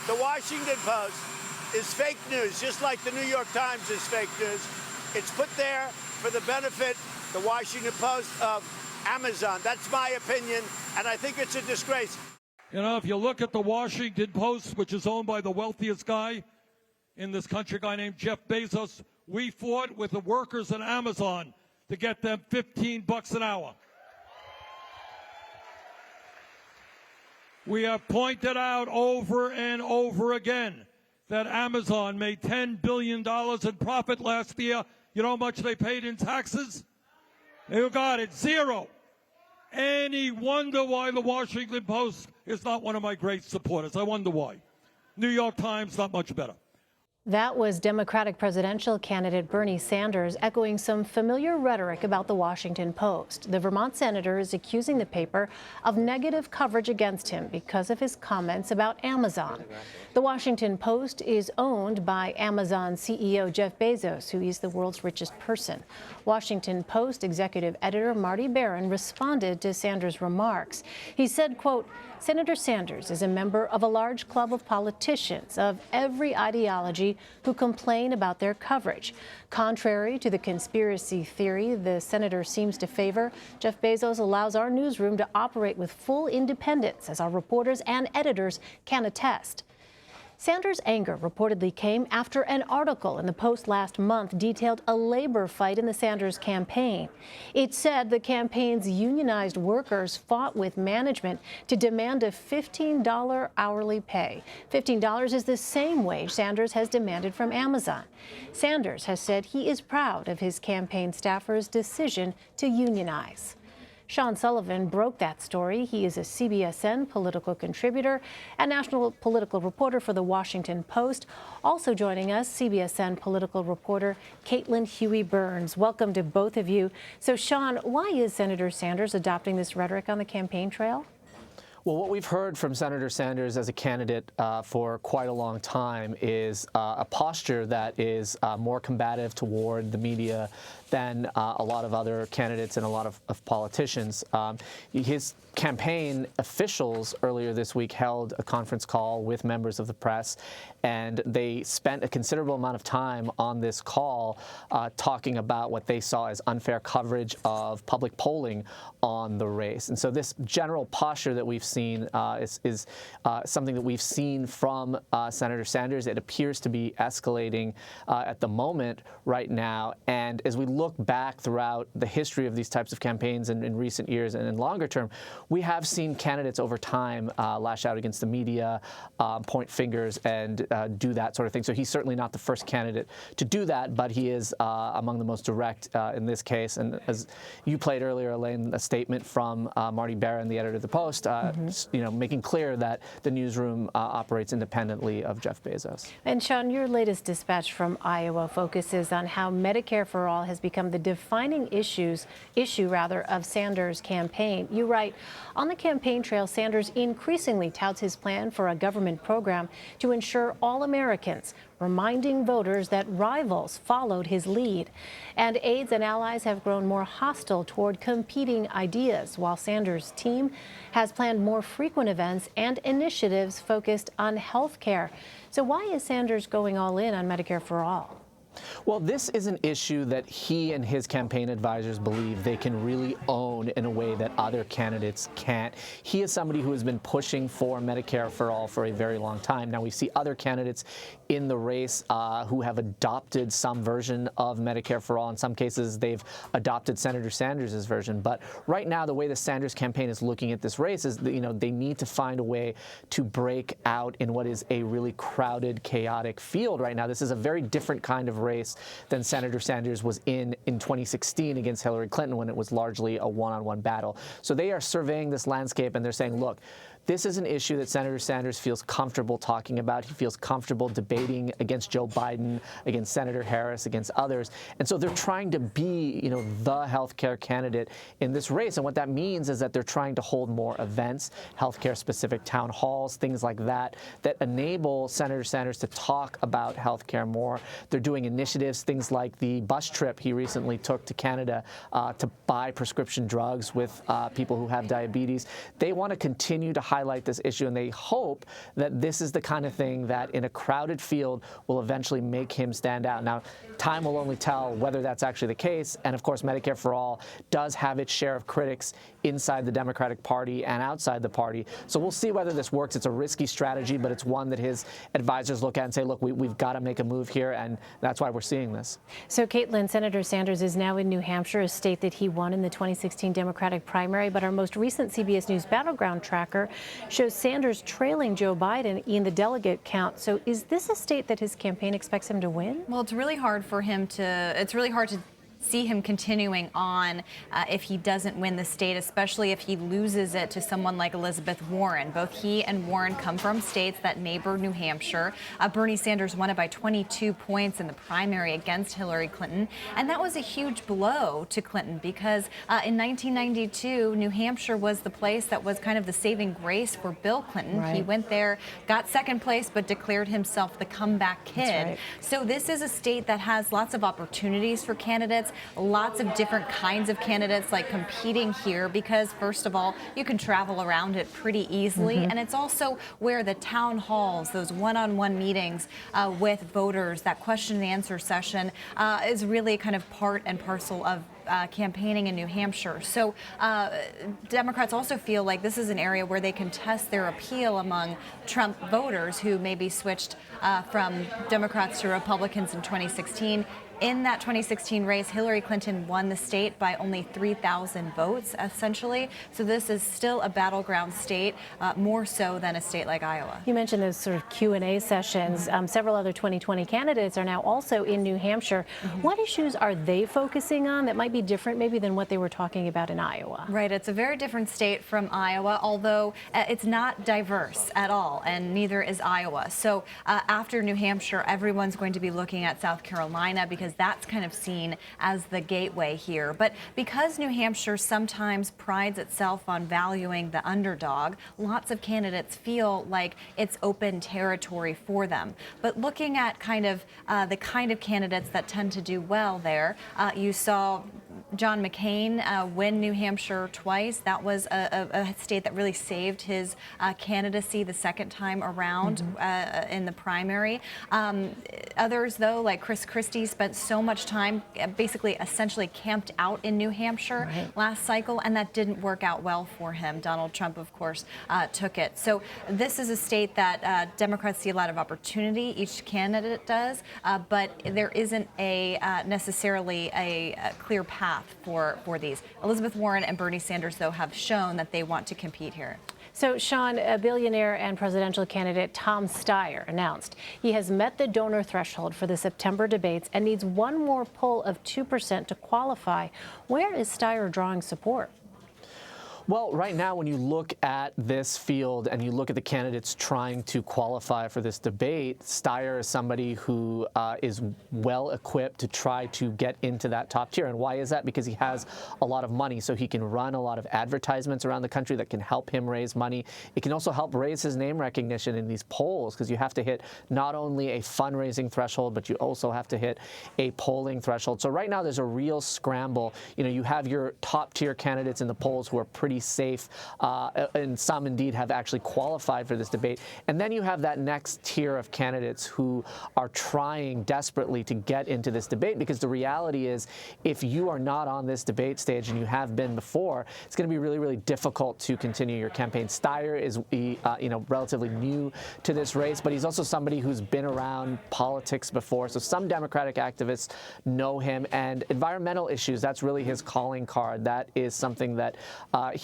The Washington Post is fake news, just like the New York Times is fake news. It's put there for the benefit, the Washington Post, of Amazon. That's my opinion, and I think it's a disgrace. You know, if you look at the Washington Post, which is owned by the wealthiest guy in this country, a guy named Jeff Bezos, we fought with the workers at Amazon to get them $15 an hour. We have pointed out over and over again that Amazon made $10 billion in profit last year. You know how much they paid in taxes? You got it, zero. Any wonder why the Washington Post is not one of my great supporters? I wonder why. New York Times, not much better. That was Democratic presidential candidate Bernie Sanders echoing some familiar rhetoric about the Washington Post. The Vermont senator is accusing the paper of negative coverage against him because of his comments about Amazon. The Washington Post is owned by Amazon CEO Jeff Bezos, who is the world's richest person. Washington Post executive editor Marty Baron responded to Sanders' remarks. He said, quote, "Senator Sanders is a member of a large club of politicians of every ideology who complain about their coverage. Contrary to the conspiracy theory the senator seems to favor, Jeff Bezos allows our newsroom to operate with full independence, as our reporters and editors can attest." Sanders' anger reportedly came after an article in the Post last month detailed a labor fight in the Sanders campaign. It said the campaign's unionized workers fought with management to demand a $15 hourly pay. $15 is the same wage Sanders has demanded from Amazon. Sanders has said he is proud of his campaign staffers' decision to unionize. Sean Sullivan broke that story. He is a CBSN political contributor and national political reporter for the Washington Post. Also joining us, CBSN political reporter Caitlin Huey-Burns. Welcome to both of you. So, Sean, why is Senator Sanders adopting this rhetoric on the campaign trail? Well, what we've heard from Senator Sanders as a candidate for quite a long time is a posture that is more combative toward the media than a lot of other candidates and a lot of politicians. His campaign officials earlier this week held a conference call with members of the press, and they spent a considerable amount of time on this call talking about what they saw as unfair coverage of public polling on the race. And so this general posture that we've seen is something that we've seen from Senator Sanders. It appears to be escalating at the moment right now. And as we look back throughout the history of these types of campaigns in recent years and in longer term, we have seen candidates over time lash out against the media, point fingers, and do that sort of thing. So he's certainly not the first candidate to do that, but he is among the most direct in this case. And as you played earlier, Elaine, a statement from Marty Baron, the editor of the Post, you know, making clear that the newsroom operates independently of Jeff Bezos. And Sean, your latest dispatch from Iowa focuses on how Medicare for All has become the defining issue of Sanders' campaign. You write, on the campaign trail, Sanders increasingly touts his plan for a government program to ensure all Americans, reminding voters that rivals followed his lead. And aides and allies have grown more hostile toward competing ideas, while Sanders' team has planned more frequent events and initiatives focused on health care. So why is Sanders going all in on Medicare for All? Well, this is an issue that he and his campaign advisors believe they can really own in a way that other candidates can't. He is somebody who has been pushing for Medicare for All for a very long time. Now, we see other candidates in the race who have adopted some version of Medicare for All. In some cases, they've adopted Senator Sanders' version. But right now, the way the Sanders campaign is looking at this race is that, you know, they need to find a way to break out in what is a really crowded, chaotic field right now. This is a very different kind of race than Senator Sanders was in 2016 against Hillary Clinton, when it was largely a one-on-one battle. So they are surveying this landscape, and they're saying, look, this is an issue that Senator Sanders feels comfortable talking about. He feels comfortable debating against Joe Biden, against Senator Harris, against others. And so they're trying to be, you know, the healthcare candidate in this race. And what that means is that they're trying to hold more events, healthcare-specific town halls, things like that, that enable Senator Sanders to talk about healthcare more. They're doing initiatives, things like the bus trip he recently took to Canada to buy prescription drugs with people who have diabetes. They want to continue to highlight this issue, and they hope that this is the kind of thing that in a crowded field will eventually make him stand out. Now, time will only tell whether that's actually the case, and of course Medicare for All does have its share of critics inside the Democratic Party and outside the party. So we'll see whether this works. It's a risky strategy, but it's one that his advisors look at and say, look, we've got to make a move here, and that's why we're seeing this. So, Caitlin, Senator Sanders is now in New Hampshire, a state that he won in the 2016 Democratic primary, but our most recent CBS News Battleground tracker shows Sanders trailing Joe Biden in the delegate count. So is this a state that his campaign expects him to win? Well, it's really hard to see him continuing on if he doesn't win the state, especially if he loses it to someone like Elizabeth Warren. Both he and Warren come from states that neighbor New Hampshire. Bernie Sanders won it by 22 points in the primary against Hillary Clinton, and that was a huge blow to Clinton because in 1992, New Hampshire was the place that was kind of the saving grace for Bill Clinton. Right. He went there, got second place, but declared himself the comeback kid. That's right. So this is a state that has lots of opportunities for candidates, lots of different kinds of candidates like competing here because, first of all, you can travel around it pretty easily. And it's also where the town halls, those one-on-one meetings with voters, that question and answer session is really kind of part and parcel of campaigning in New Hampshire. So Democrats also feel like this is an area where they can test their appeal among Trump voters who maybe switched from Democrats to Republicans in 2016. In that 2016 race, Hillary Clinton won the state by only 3,000 votes, essentially. So this is still a battleground state, more so than a state like Iowa. You mentioned those sort of Q&A sessions. Several other 2020 candidates are now also in New Hampshire. What issues are they focusing on that might be different maybe than what they were talking about in Iowa? Right. It's a very different state from Iowa, although it's not diverse at all, and neither is Iowa. So after New Hampshire, everyone's going to be looking at South Carolina because that's kind of seen as the gateway here. But because New Hampshire sometimes prides itself on valuing the underdog, lots of candidates feel like it's open territory for them. But looking at the kind of candidates that tend to do well there, you saw John McCain win New Hampshire twice. That was a state that really saved his candidacy the second time around in the primary. Others, though, like Chris Christie, spent so much time basically essentially camped out in New Hampshire last cycle, and that didn't work out well for him. Donald Trump, of course, took it. So this is a state that Democrats see a lot of opportunity. Each candidate does, but there isn't necessarily a clear path for these. Elizabeth Warren and Bernie Sanders, though, have shown that they want to compete here. So, Sean, a billionaire and presidential candidate Tom Steyer announced he has met the donor threshold for the September debates and needs one more poll of 2% to qualify. Where is Steyer drawing support? Well, right now, when you look at this field and you look at the candidates trying to qualify for this debate, Steyer is somebody who is well equipped to try to get into that top tier. And why is that? Because he has a lot of money, so he can run a lot of advertisements around the country that can help him raise money. It can also help raise his name recognition in these polls because you have to hit not only a fundraising threshold, but you also have to hit a polling threshold. So right now, there's a real scramble. You know, you have your top tier candidates in the polls who are pretty safe, and some indeed have actually qualified for this debate. And then you have that next tier of candidates who are trying desperately to get into this debate, because the reality is if you are not on this debate stage, and you have been before, it's going to be really, really difficult to continue your campaign. Steyer is relatively new to this race, but he's also somebody who's been around politics before. So some Democratic activists know him, and environmental issues, that's really his calling card. That is something that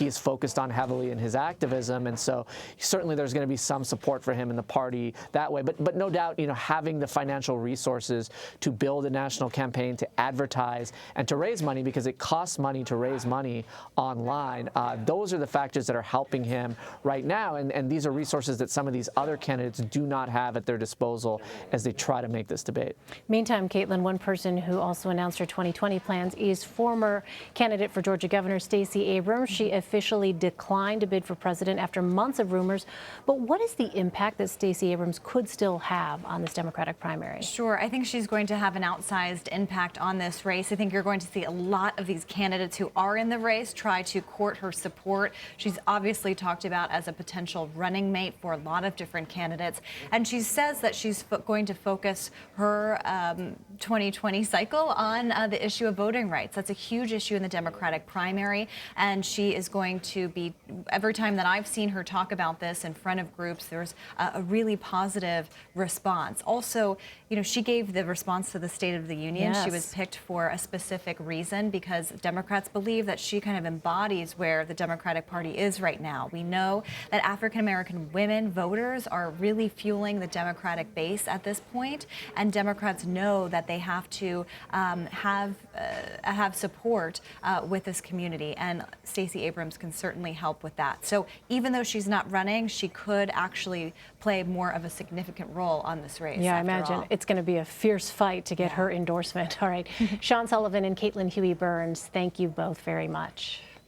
he's focused on heavily in his activism, and so certainly there's going to be some support for him in the party that way. But no doubt, having the financial resources to build a national campaign, to advertise, and to raise money, because it costs money to raise money online, those are the factors that are helping him right now, and these are resources that some of these other candidates do not have at their disposal as they try to make this debate. Meantime, Caitlin, one person who also announced her 2020 plans is former candidate for Georgia Governor Stacey Abrams. She officially declined to bid for president after months of rumors. But what is the impact that Stacey Abrams could still have on this Democratic primary? Sure. I think she's going to have an outsized impact on this race. I think you're going to see a lot of these candidates who are in the race try to court her support. She's obviously talked about as a potential running mate for a lot of different candidates. And she says that she's going to focus her 2020 cycle on the issue of voting rights. That's a huge issue in the Democratic primary. And she is going to be, every time that I've seen her talk about this in front of groups, there's a really positive response. Also, you know, she gave the response to the State of the Union. Yes. She was picked for a specific reason because Democrats believe that she kind of embodies where the Democratic Party is right now. We know that African-American women voters are really fueling the Democratic base at this point, and Democrats know that they have to have support with this community, and Stacey Abrams can certainly help with that. So even though she's not running, she could actually play more of a significant role on this race. Yeah, I after imagine all. it's going to be a fierce fight to get her endorsement. All right. Sean Sullivan and Caitlin Huey Burns, thank you both very much.